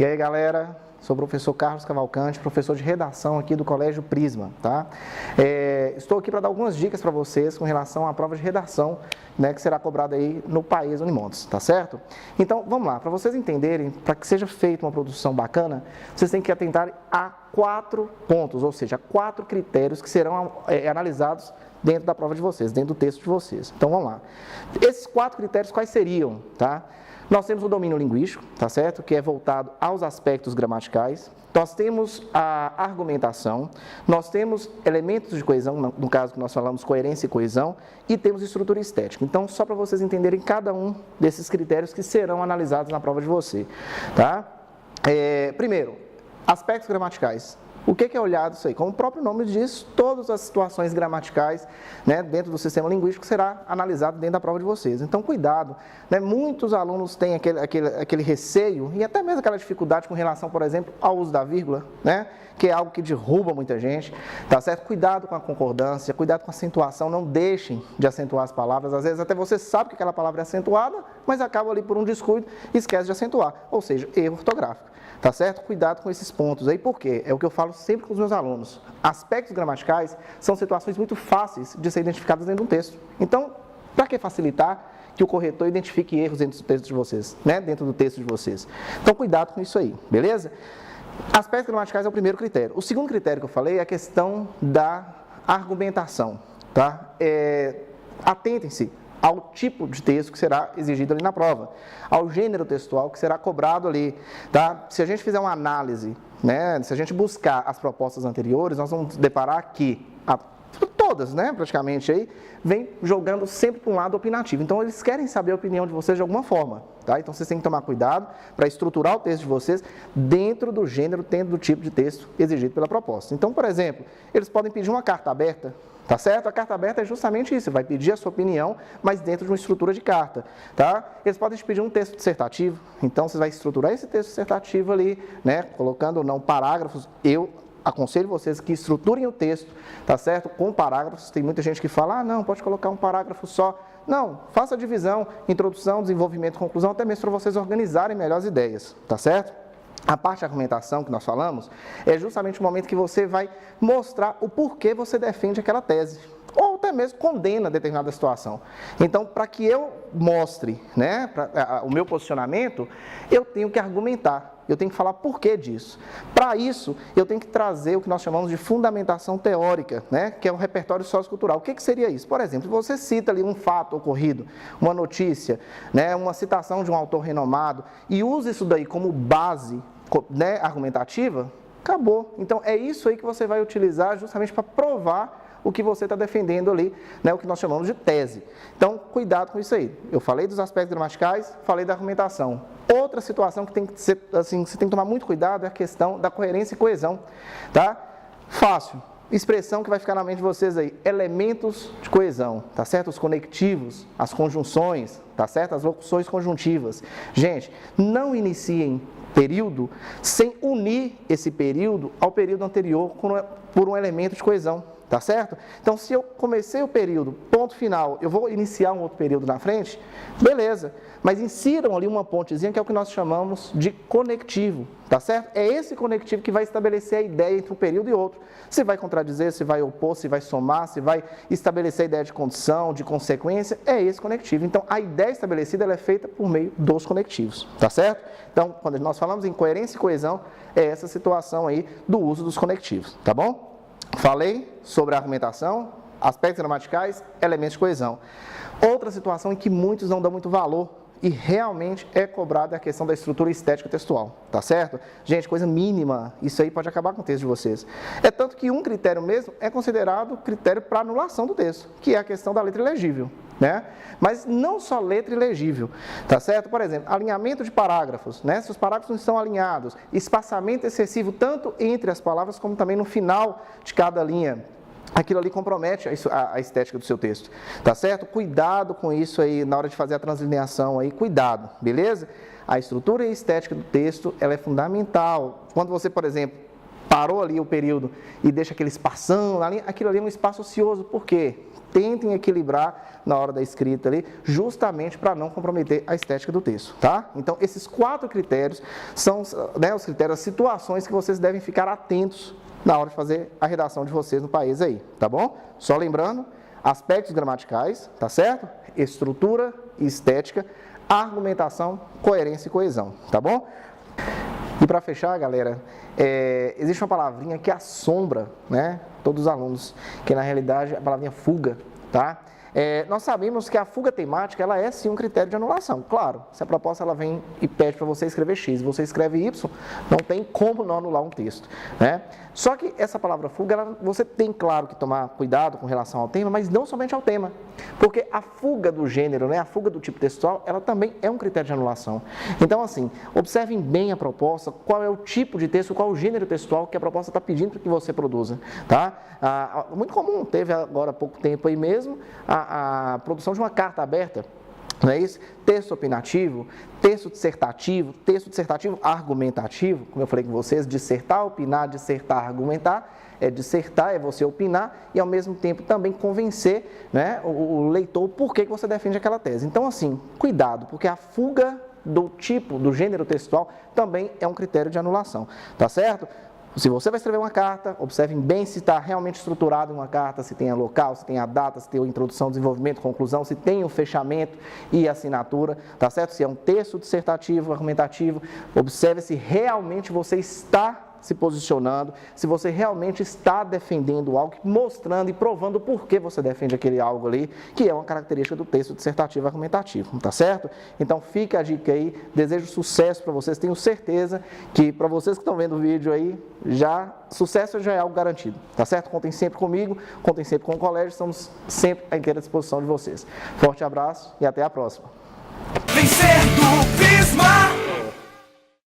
E aí, galera, sou o professor Carlos Cavalcante, professor de redação aqui do Colégio Prisma, tá? Estou aqui para dar algumas dicas para vocês com relação à prova de redação, né, que será cobrada aí no Paes Unimontes, tá certo? Então, vamos lá, para vocês entenderem, para que seja feita uma produção bacana, vocês têm que atentar a 4 pontos, ou seja, 4 critérios que serão analisados dentro da prova de vocês, dentro do texto de vocês. Então, vamos lá. Esses 4 critérios quais seriam, tá? Nós temos o domínio linguístico, tá certo? Que é voltado aos aspectos gramaticais. Nós temos a argumentação, nós temos elementos de coesão, no caso que nós falamos coerência e coesão, e temos estrutura estética. Então, só para vocês entenderem cada um desses critérios que serão analisados na prova de você, tá? Primeiro, aspectos gramaticais. O que é olhado isso aí? Como o próprio nome diz, todas as situações gramaticais, né, dentro do sistema linguístico será analisado dentro da prova de vocês. Então, cuidado, né? Muitos alunos têm aquele receio e até mesmo aquela dificuldade com relação, por exemplo, ao uso da vírgula, né, que é algo que derruba muita gente, tá certo? Cuidado com a concordância, cuidado com a acentuação, não deixem de acentuar as palavras. Às vezes até você sabe que aquela palavra é acentuada, mas acaba ali por um descuido e esquece de acentuar, ou seja, erro ortográfico. Tá certo? Cuidado com esses pontos aí, porque é o que eu falo sempre com os meus alunos. Aspectos gramaticais são situações muito fáceis de ser identificadas dentro de um texto. Então, para que facilitar que o corretor identifique erros dentro do texto de vocês, né? Dentro do texto de vocês. Então, cuidado com isso aí, beleza? Aspectos gramaticais é o primeiro critério. O segundo critério que eu falei é a questão da argumentação, tá? Atentem-se ao tipo de texto que será exigido ali na prova, ao gênero textual que será cobrado ali, tá? Se a gente fizer uma análise, né, se a gente buscar as propostas anteriores, nós vamos deparar que todas, né, praticamente aí, vem jogando sempre para um lado opinativo. Então, eles querem saber a opinião de vocês de alguma forma, tá? Então, vocês têm que tomar cuidado para estruturar o texto de vocês dentro do gênero, dentro do tipo de texto exigido pela proposta. Então, por exemplo, eles podem pedir uma carta aberta. Tá certo? A carta aberta é justamente isso, você vai pedir a sua opinião, mas dentro de uma estrutura de carta, tá? Eles podem te pedir um texto dissertativo, então você vai estruturar esse texto dissertativo ali, né, colocando ou não parágrafos. Eu aconselho vocês que estruturem o texto, tá certo? Com parágrafos. Tem muita gente que fala, não, pode colocar um parágrafo só. Não, faça a divisão, introdução, desenvolvimento, conclusão, até mesmo para vocês organizarem melhor as ideias, tá certo? A parte de argumentação que nós falamos é justamente o momento que você vai mostrar o porquê você defende aquela tese, ou até mesmo condena determinada situação. Então, para que eu mostre, né, o meu posicionamento, eu tenho que argumentar, eu tenho que falar porquê disso. Para isso, eu tenho que trazer o que nós chamamos de fundamentação teórica, né, que é o repertório sociocultural. O que seria isso? Por exemplo, você cita ali um fato ocorrido, uma notícia, né, uma citação de um autor renomado, e usa isso daí como base, né, argumentativa, acabou. Então, é isso aí que você vai utilizar justamente para provar o que você está defendendo ali, né, o que nós chamamos de tese. Então, cuidado com isso aí. Eu falei dos aspectos gramaticais, falei da argumentação. Outra situação que tem que ser, assim, você tem que tomar muito cuidado é a questão da coerência e coesão, tá? Fácil. Expressão que vai ficar na mente de vocês aí, elementos de coesão, tá certo? Os conectivos, as conjunções, tá certo? As locuções conjuntivas. Gente, não iniciem período sem unir esse período ao período anterior por um elemento de coesão, tá certo? Então, se eu comecei o período, ponto final, eu vou iniciar um outro período na frente, beleza, mas insiram ali uma pontezinha que é o que nós chamamos de conectivo, tá certo? É esse conectivo que vai estabelecer a ideia entre um período e outro. Se vai contradizer, se vai opor, se vai somar, se vai estabelecer a ideia de condição, de consequência, é esse conectivo. Então, a ideia estabelecida ela é feita por meio dos conectivos, tá certo? Então, quando nós falamos em coerência e coesão, é essa situação aí do uso dos conectivos, tá bom? Falei sobre a argumentação, aspectos gramaticais, elementos de coesão. Outra situação em que muitos não dão muito valor e realmente é cobrada é a questão da estrutura estética textual, tá certo? Gente, coisa mínima, isso aí pode acabar com o texto de vocês. É tanto que um critério mesmo é considerado critério para anulação do texto, que é a questão da letra ilegível, né? Mas não só letra ilegível, tá certo? Por exemplo, alinhamento de parágrafos, né? Se os parágrafos não estão alinhados, espaçamento excessivo tanto entre as palavras como também no final de cada linha, aquilo ali compromete a estética do seu texto, tá certo? Cuidado com isso aí na hora de fazer a translineação aí, cuidado, beleza? A estrutura e a estética do texto, ela é fundamental. Quando você, por exemplo, parou ali o período e deixa aquele espação, aquilo ali é um espaço ocioso. Por quê? Tentem equilibrar na hora da escrita ali, justamente para não comprometer a estética do texto, tá? Então, esses 4 critérios são, né, os critérios, as situações que vocês devem ficar atentos na hora de fazer a redação de vocês no país aí, tá bom? Só lembrando, aspectos gramaticais, tá certo? Estrutura e estética, argumentação, coerência e coesão, tá bom? E para fechar, galera, existe uma palavrinha que assombra, né, todos os alunos, que na realidade é a palavrinha fuga, tá? Nós sabemos que a fuga temática, ela é sim um critério de anulação. Claro, se a proposta ela vem e pede para você escrever X, você escreve Y, não tem como não anular um texto, né? Só que essa palavra fuga, você tem, claro, que tomar cuidado com relação ao tema, mas não somente ao tema, porque a fuga do gênero, né, a fuga do tipo textual, ela também é um critério de anulação. Então, assim, observem bem a proposta, qual é o tipo de texto, qual é o gênero textual que a proposta está pedindo para que você produza, tá? Muito comum, teve agora há pouco tempo aí mesmo, a produção de uma carta aberta, não é isso? Texto opinativo, texto dissertativo argumentativo, como eu falei com vocês, dissertar, opinar, dissertar, argumentar. Dissertar é você opinar e ao mesmo tempo também convencer, né, o leitor por que você defende aquela tese. Então, assim, cuidado, porque a fuga do tipo, do gênero textual também é um critério de anulação, tá certo? Se você vai escrever uma carta, observem bem se está realmente estruturado em uma carta, se tem a local, se tem a data, se tem a introdução, desenvolvimento, conclusão, se tem o fechamento e assinatura, tá certo? Se é um texto dissertativo, argumentativo, observe se realmente você está se posicionando, se você realmente está defendendo algo, mostrando e provando por que você defende aquele algo ali, que é uma característica do texto dissertativo argumentativo, tá certo? Então fica a dica aí, desejo sucesso para vocês, tenho certeza que para vocês que estão vendo o vídeo aí, sucesso já é algo garantido, tá certo? Contem sempre comigo, contem sempre com o colégio, estamos sempre à inteira disposição de vocês. Forte abraço e até a próxima.